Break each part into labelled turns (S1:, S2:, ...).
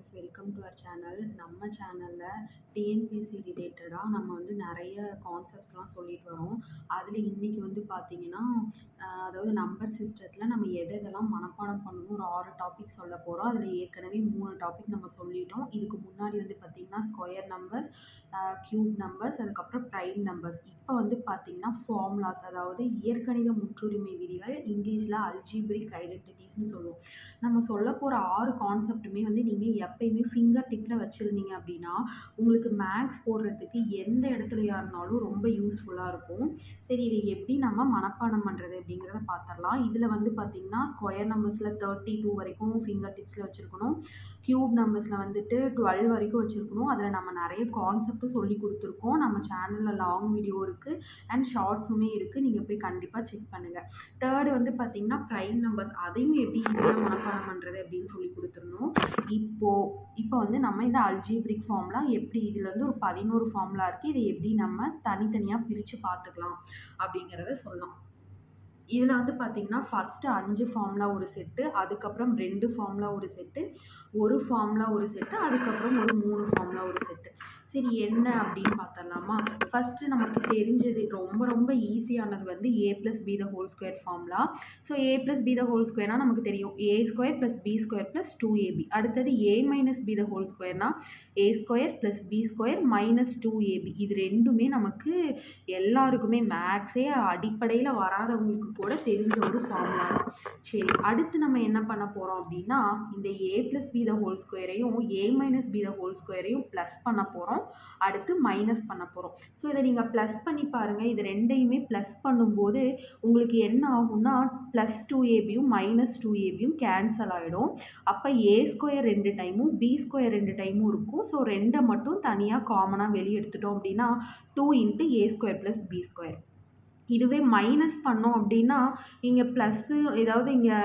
S1: Friends, welcome to our channel. நம்ம சேனலில் TNPSC ரிலேட்டடாக நம்ம வந்து நிறைய கான்செப்ட்ஸ்லாம் சொல்லிட்டு வரோம். அதில் இன்றைக்கி வந்து பார்த்திங்கன்னா அதாவது நம்பர் சிஸ்டத்தில் நம்ம எதெல்லாம் மனப்பாடம் பண்ணணும் ஒரு 6 டாபிக் சொல்ல போகிறோம். அதில் ஏற்கனவே 3 டாபிக் நம்ம சொல்லிட்டோம். இதுக்கு முன்னாடி வந்து பார்த்திங்கன்னா ஸ்கொயர் நம்பர்ஸ், க்யூப் நம்பர்ஸ், அதுக்கப்புறம் ப்ரைம் நம்பர்ஸ். இப்போ வந்து பார்த்திங்கன்னா ஃபார்முலாஸ், அதாவது இயற்கணித முற்றுரிமை விதிகள், இங்கிலீஷில் அல்ஜிப்ரிக் ஐடென்டிட்டிஸ்னு சொல்லுவோம். நம்ம சொல்ல போகிற 6 கான்செப்ட்டுமே வந்து நீங்கள் எப்பயுமே ஃபிங்கர் டிப்பில் வச்சுருந்தீங்க அப்படின்னா உங்களுக்கு மேக்ஸ் போடுறதுக்கு எந்த இடத்துலையா இருந்தாலும் ரொம்ப யூஸ்ஃபுல்லாக இருக்கும். சரி, இதை எப்படி நம்ம மனப்பாடம் பண்ணுறது அப்படிங்கிறத பார்த்துடலாம். இதில் வந்து பார்த்திங்கன்னா ஸ்கொயர் நம்பர்ஸில் 32 வரைக்கும் ஃபிங்கர் டிப்ஸில் வச்சுருக்கணும். க்யூப் நம்பர்ஸில் வந்துட்டு 12 வரைக்கும் வச்சுருக்கணும். அதில் நம்ம நிறைய கான்செப்ட்டும் சொல்லி கொடுத்துருக்கோம். நம்ம சேனலில் லாங் வீடியோ இருக்குது அண்ட் ஷார்ட்ஸுமே இருக்குது. நீங்கள் போய் கண்டிப்பாக செக் பண்ணுங்கள். தேர்டு வந்து பார்த்திங்கன்னா ப்ரைம் நம்பர்ஸ், அதையும் எப்படி ஈஸியாக மனப்பாடம் பண்ணுறது அப்படின்னு சொல்லி கொடுத்துருந்தோம். இப்போ வந்து நம்ம இந்த அல்ஜிப்ரிக் ஃபார்ம்லாம் எப்படி, இதில் வந்து ஒரு 11 ஃபார்முலா இருக்குது. இதை எப்படி நம்ம தனித்தனியாக பிரித்து பார்த்துக்கலாம் அப்படிங்கிறத சொல்லலாம். இதில் வந்து பார்த்திங்கன்னா ஃபஸ்ட்டு 5 ஃபார்முலா ஒரு செட்டு, அதுக்கப்புறம் 2 ஃபார்முலா ஒரு செட்டு, ஒரு ஃபார்முலா ஒரு செட்டு, அதுக்கப்புறம் ஒரு 3 ஃபார்முலா ஒரு செட்டு. சரி, என்ன அப்படின்னு பார்த்தரலாமா? ஃபஸ்ட்டு நமக்கு தெரிஞ்சது ரொம்ப ரொம்ப ஈஸியானது வந்து a + b the whole square formula. So a + b the whole ஸ்கொயர்னால் நமக்கு தெரியும் a² + b² + 2ab. அடுத்தது a - b த ஹோல் ஸ்கொயர்னால் a² + b² - 2ab. இது ரெண்டுமே நமக்கு எல்லாருக்குமே மேக்ஸே அடிப்படையில் வராதவங்களுக்கு கூட தெரிஞ்ச ஒரு ஃபார்முலா தான். சரி, அடுத்து நம்ம என்ன பண்ண போகிறோம் அப்படின்னா இந்த a + b த ஹோல் ஸ்கொயரையும் a - b த ஹோல் ஸ்கொயரையும் ப்ளஸ் பண்ண போகிறோம், அடுத்து மைனஸ் பண்ண போகிறோம். ஸோ இதை நீங்கள் ப்ளஸ் பண்ணி பாருங்கள். இது ரெண்டையுமே ப்ளஸ் பண்ணும்போது உங்களுக்கு என்ன ஆகும்னா +2abயும் -2abயும் கேன்சல் ஆகிடும். அப்போ a² 2 டைமும் b² 2 டைமும் இருக்கும். ஸோ 2 மட்டும் தனியாக காமனாக வெளியே எடுத்துட்டோம் அப்படின்னா 2 × a² + b². இதுவே மைனஸ் பண்ணோம் அப்படின்னா இங்கே ப்ளஸ்ஸு, ஏதாவது இங்கே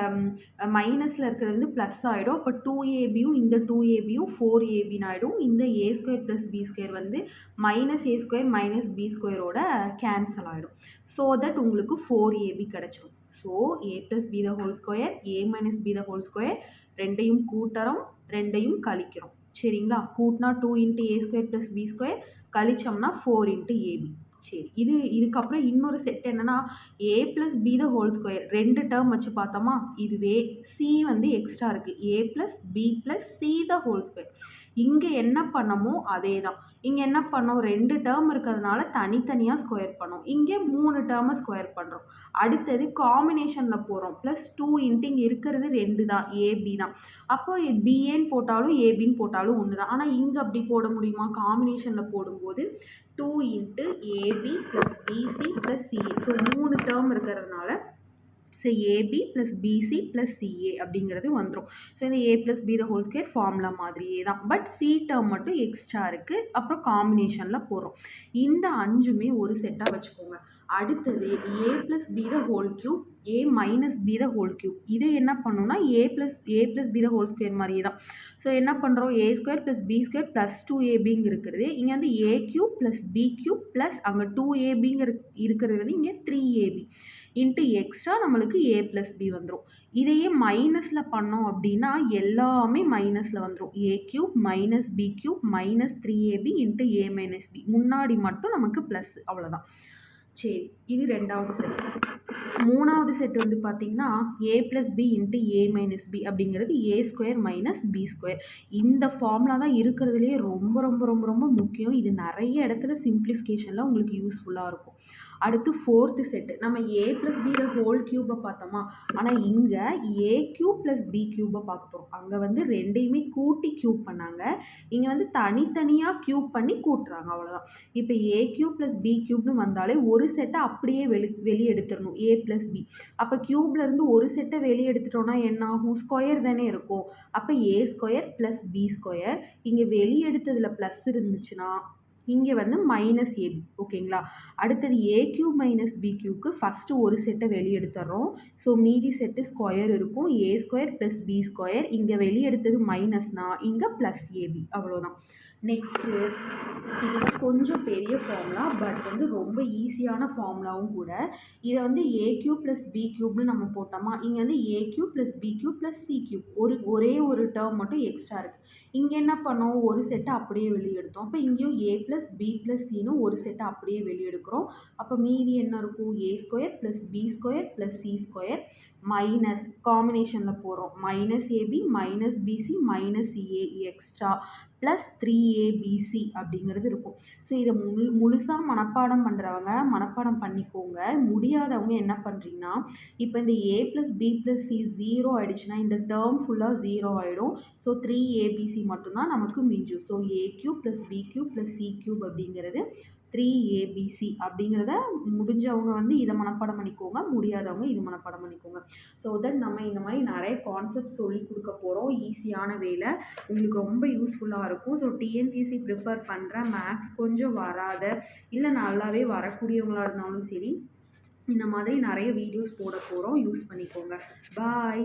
S1: மைனஸில் இருக்கிறது வந்து ப்ளஸ் ஆகிடும். அப்போ 2abயும் இந்த 2abயும் 4abன்னு ஆகிடும். இந்த a² + b² வந்து -a² - b²ஓட கேன்சல் ஆகிடும். ஸோ தட் உங்களுக்கு 4ab கிடச்சிடும். So a + b the whole square, a - b the whole square, ரெண்டையும் கூட்டுறோம், ரெண்டையும் கழிக்கிறோம். சரிங்களா? கூட்டினா 2 × a² + b², கழிச்சோம்னா 4 × ab. சரி, இதுக்கப்புறம் இன்னொரு செட் என்னன்னா a + b the whole square 2 term வச்சு பார்த்தோமா? இதுவே c வந்து எக்ஸ்ட்ரா இருக்குது, a + b + c the whole square. இங்கே என்ன பண்ணமோ அதே தான். இங்கே என்ன பண்ணோம், 2 டேர்ம் இருக்கிறதுனால தனித்தனியாக ஸ்கொயர் பண்ணோம். இங்கே 3 டேர்மை ஸ்கொயர் பண்ணுறோம். அடுத்தது காம்பினேஷனில் போகிறோம். +2 × இங்கே இருக்கிறது 2 தான், ab தான். அப்போ bன்னு போட்டாலும் abன்னு போட்டாலும் ஒன்று தான். ஆனால் இங்கே அப்படி போட முடியுமா? காம்பினேஷனில் போடும்போது 2 × ab + bc + ca. So 3 term இருக்கிறதுனால ab + bc + ca அப்படிங்கிறது வந்துடும். ஸோ இந்த a + b the whole square formula மாதிரியே தான், பட் c டேர்ம் மட்டும் எக்ஸ்ட்ரா இருக்குது. அப்புறம் காம்பினேஷனில் போடுறோம். இந்த 5மே ஒரு செட்டாக வச்சுக்கோங்க. அடுத்தது a + b the whole cube, a - b the whole cube. இதை என்ன பண்ணணும்னா a + b the whole square மாதிரியே தான். ஸோ என்ன பண்ணுறோம், a² + b² + 2abங்க இருக்கிறது இங்கே வந்து a³ + b³ + அங்கே 2abங்க இருக்கிறது வந்து இங்கே 3ab இன்ட்டு எக்ஸ்ட்ரா நம்மளுக்கு a + b வந்துடும். இதையே மைனஸில் பண்ணோம் அப்படின்னா எல்லாமே மைனஸில் வந்துடும். a³ - b³ - 3ab into a - b. முன்னாடி மட்டும் நமக்கு ப்ளஸ், அவ்வளோதான். சரி, இது 2வது செட். 3வது செட் வந்து பார்த்திங்கன்னா a + b × a - b அப்படிங்கிறது a² - b². இந்த ஃபார்முலா தான் இருக்கிறதுலே ரொம்ப ரொம்ப ரொம்ப ரொம்ப முக்கியம். இது நிறைய இடத்துல சிம்பிளிஃபிகேஷனில் உங்களுக்கு யூஸ்ஃபுல்லாக இருக்கும். அடுத்து 4th செட்டு நம்ம a + b த ஹோல் க்யூபை பார்த்தோமா? ஆனால் இங்கே a³ + b³ பார்க்க போகிறோம். அங்கே வந்து ரெண்டையுமே கூட்டி க்யூப் பண்ணாங்க, இங்கே வந்து தனித்தனியாக க்யூப் பண்ணி கூட்டுறாங்க, அவ்வளோதான். இப்போ a³ + b³ வந்தாலே ஒரு செட்டை அப்படியே வெளியே எடுத்துடணும், a + b. அப்போ க்யூப்லேருந்து ஒரு செட்டை வெளியே எடுத்துட்டோம்னா என்ன ஆகும், ஸ்கொயர் தானே இருக்கும். அப்போ a² + b². இங்கே வெளியே எடுத்ததில் ப்ளஸ் இருந்துச்சுன்னா இங்கே வந்து -ab. ஓகேங்களா? அடுத்தது a³ - b³ ஃபஸ்ட்டு ஒரு செட்டை வெளியே எடுத்துடுறோம். ஸோ மீதி செட்டு ஸ்கொயர் இருக்கும், a² + b². இங்கே வெளியே எடுத்தது மைனஸ்னா இங்கே +ab, அவ்வளோதான். நெக்ஸ்ட்டு இதுதான் கொஞ்சம் பெரிய ஃபார்முலா, பட் வந்து ரொம்ப ஈஸியான ஃபார்முலாவும் கூட. இதை வந்து ஏ கியூப் ப்ளஸ் பி கியூப்னு நம்ம போட்டோமா, இங்கே வந்து A cube plus B cube plus C cube ஒரே ஒரு டேர்ம் மட்டும் எக்ஸ்ட்ரா இருக்குது. இங்கே என்ன பண்ணோம், ஒரு செட்டை அப்படியே வெளியே எடுத்தோம். அப்போ இங்கேயும் ஏ ப்ளஸ் பி ப்ளஸ் சின்னு ஒரு செட்டை அப்படியே வெளியே எடுக்கிறோம். அப்போ மீதி என்ன இருக்கும், A square plus B square plus C square minus காம்பினேஷனில் போகிறோம், minus AB minus BC minus CA extra plus 3abc அப்படிங்கிறது இருக்கும். ஸோ இதை முழுசாக மனப்பாடம் பண்ணுறவங்க மனப்பாடம் பண்ணிக்கோங்க. முடியாதவங்க என்ன பண்ணுறீங்கன்னா, இப்போ இந்த ஏ ப்ளஸ் பி ப்ளஸ் சி 0 ஆகிடுச்சுன்னா இந்த டேர்ம் ஃபுல்லாக 0 ஆகிடும். ஸோ 3abc மட்டும்தான் நமக்கு மிஞ்சும். So A cube plus B cube plus C cube அப்படிங்கிறது 3abc அப்படிங்கிறத முடிஞ்சவங்க வந்து இதை மனப்பாடம் பண்ணிக்கோங்க, முடியாதவங்க இது மனப்பாடம் பண்ணிக்கோங்க. ஸோ தட் நம்ம இந்த மாதிரி நிறைய கான்செப்ட் சொல்லி கொடுக்க போகிறோம் ஈஸியான வேலை, உங்களுக்கு ரொம்ப யூஸ்ஃபுல்லாக இருக்கும். ஸோ டிஎன்பிஎஸ்சி ப்ரிப்பேர் பண்ணுறேன், மேக்ஸ் கொஞ்சம் வராத இல்லை நல்லாவே வரக்கூடியவங்களாக இருந்தாலும் சரி, இந்த மாதிரி நிறைய வீடியோஸ் போட போகிறோம், யூஸ் பண்ணிக்கோங்க. பாய்.